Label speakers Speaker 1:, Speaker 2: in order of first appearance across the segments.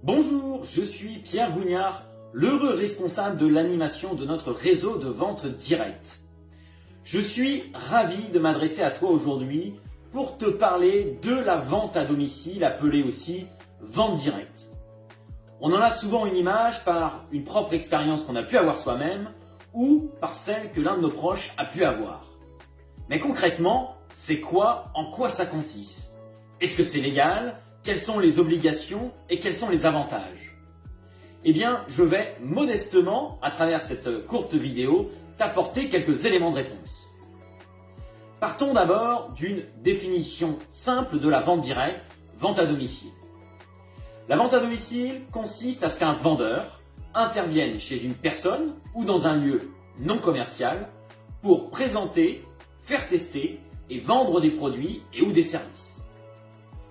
Speaker 1: Bonjour, je suis Pierre Gougnard, l'heureux responsable de l'animation de notre réseau de vente directe. Je suis ravi de m'adresser à toi aujourd'hui pour te parler de la vente à domicile, appelée aussi vente directe. On en a souvent une image par une propre expérience qu'on a pu avoir soi-même ou par celle que l'un de nos proches a pu avoir. Mais concrètement, c'est quoi? En quoi ça consiste? Est-ce que c'est légal? Quelles sont les obligations et quels sont les avantages? Eh bien, je vais modestement, à travers cette courte vidéo, t'apporter quelques éléments de réponse. Partons d'abord d'une définition simple de la vente directe, vente à domicile. La vente à domicile consiste à ce qu'un vendeur intervienne chez une personne ou dans un lieu non commercial pour présenter, faire tester et vendre des produits et ou des services.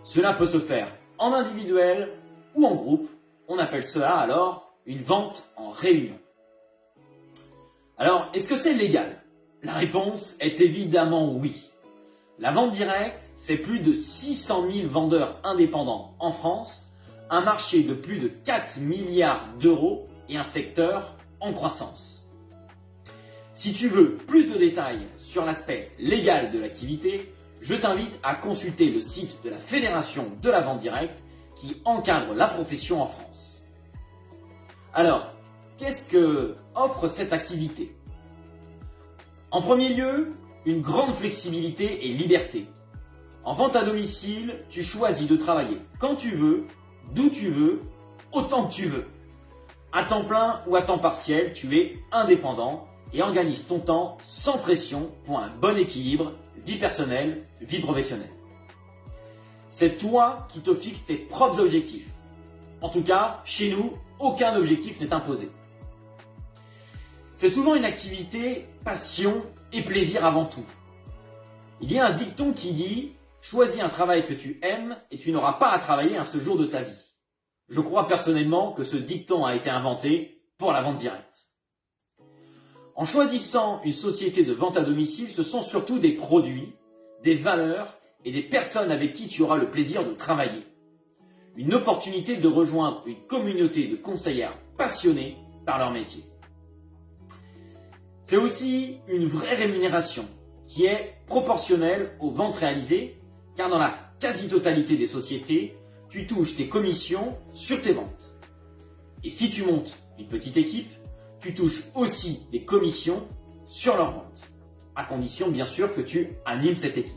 Speaker 1: Cela peut se faire en individuel ou en groupe. On appelle cela alors une vente en réunion. Alors, est-ce que c'est légal? La réponse est évidemment oui. La vente directe, c'est plus de 600 000 vendeurs indépendants en France, un marché de plus de 4 milliards d'euros et un secteur en croissance. Si tu veux plus de détails sur l'aspect légal de l'activité, je t'invite à consulter le site de la Fédération de la vente directe qui encadre la profession en France. Alors, qu'est-ce que offre cette activité? En premier lieu, une grande flexibilité et liberté. En vente à domicile, tu choisis de travailler quand tu veux, d'où tu veux, autant que tu veux. À temps plein ou à temps partiel, tu es indépendant et organise ton temps sans pression pour un bon équilibre, vie personnelle, vie professionnelle. C'est toi qui te fixes tes propres objectifs. En tout cas, chez nous, aucun objectif n'est imposé. C'est souvent une activité passion et plaisir avant tout. Il y a un dicton qui dit « Choisis un travail que tu aimes et tu n'auras pas à travailler un seul jour de ta vie ». Je crois personnellement que ce dicton a été inventé pour la vente directe. En choisissant une société de vente à domicile, ce sont surtout des produits, des valeurs et des personnes avec qui tu auras le plaisir de travailler. Une opportunité de rejoindre une communauté de conseillères passionnées par leur métier. C'est aussi une vraie rémunération qui est proportionnelle aux ventes réalisées, car dans la quasi-totalité des sociétés, tu touches tes commissions sur tes ventes. Et si tu montes une petite équipe, tu touches aussi des commissions sur leurs ventes, à condition bien sûr que tu animes cette équipe.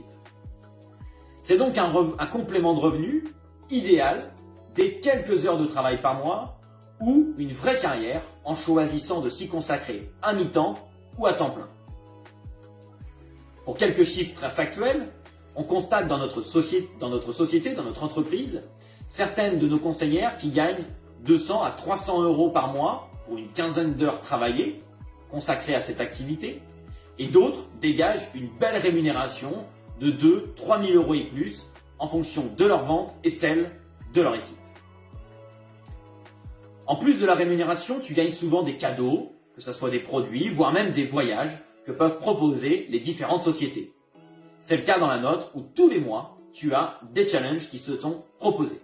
Speaker 1: C'est donc un complément de revenu idéal des quelques heures de travail par mois ou une vraie carrière en choisissant de s'y consacrer à mi-temps ou à temps plein. Pour quelques chiffres très factuels, on constate dans notre société, dans notre entreprise, certaines de nos conseillères qui gagnent 200 à 300 euros par mois pour une quinzaine d'heures travaillées consacrées à cette activité, et d'autres dégagent une belle rémunération de 2 000 à 3 000 euros et plus en fonction de leur vente et celle de leur équipe. En plus de la rémunération, tu gagnes souvent des cadeaux, que ce soit des produits, voire même des voyages que peuvent proposer les différentes sociétés. C'est le cas dans la nôtre où tous les mois, tu as des challenges qui se sont proposés.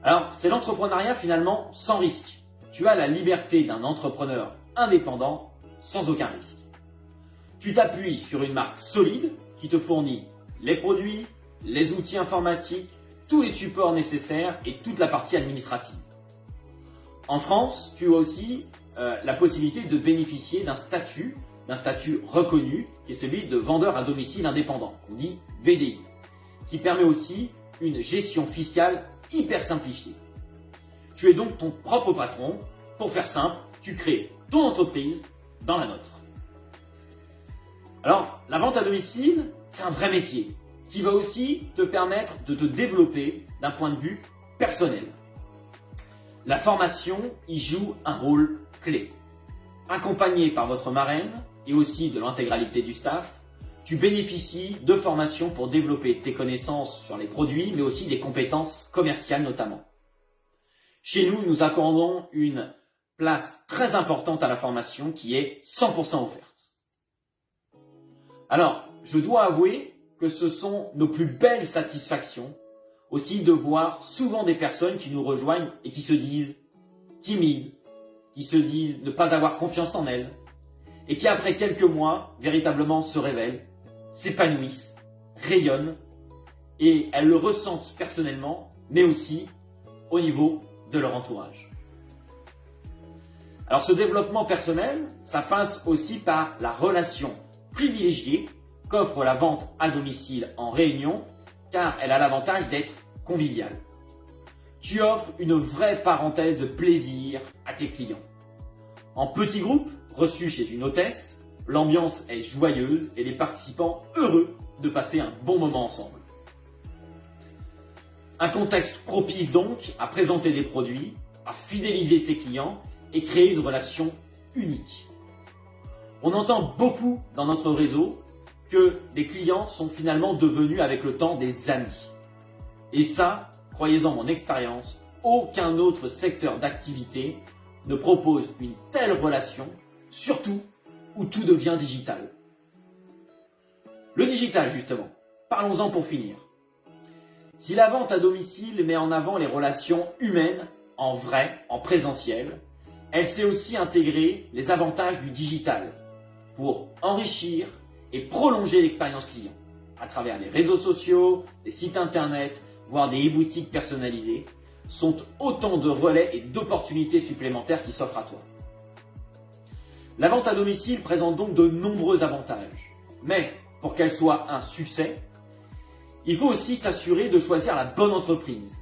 Speaker 1: Alors, c'est l'entrepreneuriat finalement sans risque. Tu as la liberté d'un entrepreneur indépendant sans aucun risque. Tu t'appuies sur une marque solide qui te fournit les produits, les outils informatiques, tous les supports nécessaires et toute la partie administrative. En France, tu as aussi la possibilité de bénéficier d'un statut reconnu qui est celui de vendeur à domicile indépendant, on dit VDI, qui permet aussi une gestion fiscale hyper simplifiée. Tu es donc ton propre patron. Pour faire simple, tu crées ton entreprise dans la nôtre. Alors, la vente à domicile, c'est un vrai métier qui va aussi te permettre de te développer d'un point de vue personnel. La formation y joue un rôle clé. Accompagné par votre marraine et aussi de l'intégralité du staff, tu bénéficies de formations pour développer tes connaissances sur les produits, mais aussi des compétences commerciales notamment. Chez nous, nous accordons une place très importante à la formation qui est 100% offerte. Alors, je dois avouer que ce sont nos plus belles satisfactions aussi de voir souvent des personnes qui nous rejoignent et qui se disent timides, qui se disent ne pas avoir confiance en elles, et qui après quelques mois, véritablement se révèlent, s'épanouissent, rayonnent, et elles le ressentent personnellement, mais aussi au niveau de leur entourage. Alors ce développement personnel, ça passe aussi par la relation privilégiée qu'offre la vente à domicile en réunion, car elle a l'avantage d'être conviviale. Tu offres une vraie parenthèse de plaisir à tes clients. En petit groupe, reçu chez une hôtesse, l'ambiance est joyeuse et les participants heureux de passer un bon moment ensemble. Un contexte propice donc à présenter des produits, à fidéliser ses clients et créer une relation unique. On entend beaucoup dans notre réseau que les clients sont finalement devenus avec le temps des amis. Et ça, croyez-en mon expérience, aucun autre secteur d'activité ne propose une telle relation, surtout où tout devient digital. Le digital justement, parlons-en pour finir. Si la vente à domicile met en avant les relations humaines, en vrai, en présentiel, elle sait aussi intégrer les avantages du digital pour enrichir et prolonger l'expérience client à travers les réseaux sociaux, les sites internet, voire des e-boutiques personnalisées, sont autant de relais et d'opportunités supplémentaires qui s'offrent à toi. La vente à domicile présente donc de nombreux avantages, mais pour qu'elle soit un succès, il faut aussi s'assurer de choisir la bonne entreprise.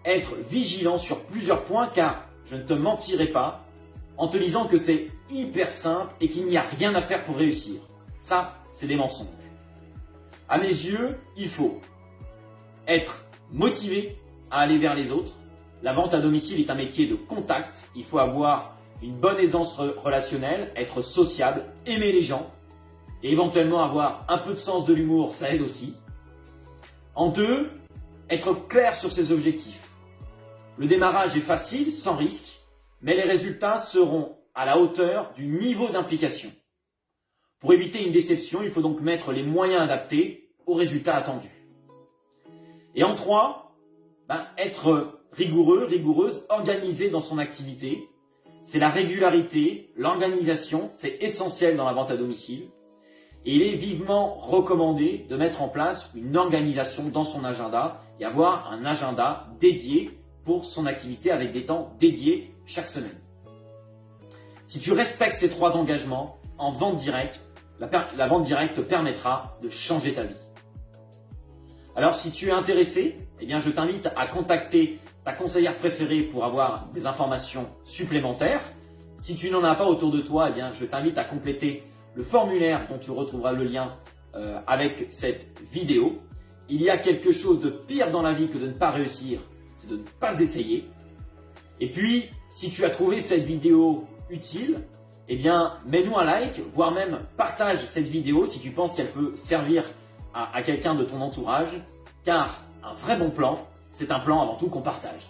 Speaker 1: Être vigilant sur plusieurs points car je ne te mentirai pas en te disant que c'est hyper simple et qu'il n'y a rien à faire pour réussir. Ça, c'est des mensonges. À mes yeux, il faut être motivé à aller vers les autres. La vente à domicile est un métier de contact. Il faut avoir une bonne aisance relationnelle, être sociable, aimer les gens et éventuellement avoir un peu de sens de l'humour, ça aide aussi. En deux, être clair sur ses objectifs. Le démarrage est facile, sans risque, mais les résultats seront à la hauteur du niveau d'implication. Pour éviter une déception, il faut donc mettre les moyens adaptés aux résultats attendus. Et en trois, être rigoureux, rigoureuse, organisé dans son activité. C'est la régularité, l'organisation, c'est essentiel dans la vente à domicile. Et il est vivement recommandé de mettre en place une organisation dans son agenda et avoir un agenda dédié pour son activité avec des temps dédiés chaque semaine. Si tu respectes ces trois engagements, en vente directe, la vente directe te permettra de changer ta vie. Alors si tu es intéressé, je t'invite à contacter ta conseillère préférée pour avoir des informations supplémentaires. Si tu n'en as pas autour de toi, je t'invite à compléter le formulaire dont tu retrouveras le lien avec cette vidéo. Il y a quelque chose de pire dans la vie que de ne pas réussir, c'est de ne pas essayer. Et puis, si tu as trouvé cette vidéo utile, mets-nous un like, voire même partage cette vidéo si tu penses qu'elle peut servir à quelqu'un de ton entourage, car un vrai bon plan, c'est un plan avant tout qu'on partage.